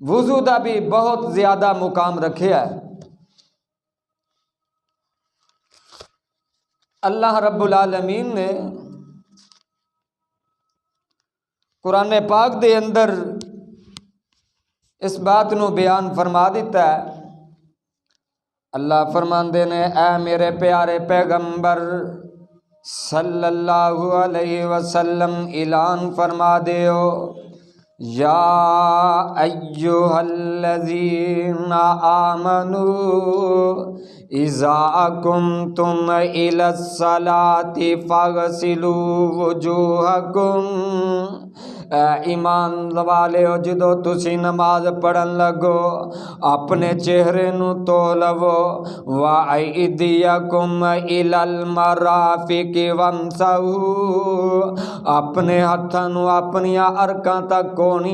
وضو دا بھی بہت زیادہ مقام رکھیا ہے۔ اللہ رب العالمین نے قرآن پاک دے اندر اس بات نو بیان فرما دیتا ہے۔ اللہ فرماندے نے اے میرے پیارے پیغمبر صلی اللہ علیہ وسلم اعلان فرما دیو، یا ایہا الذین آمنوا اذا قمتم الی الصلاۃ فاغسلوا وجوہکم، اے ایمان والےو جدو تسی نماز پڑھن لگو اپنے چہرے نو تو لو، وَأَيْدِيَكُمْ إِلَى الْمَرَافِقِ وَامْسَحُوا، اپنے ہتھاں نو اپنیاں ارکاں تک کونی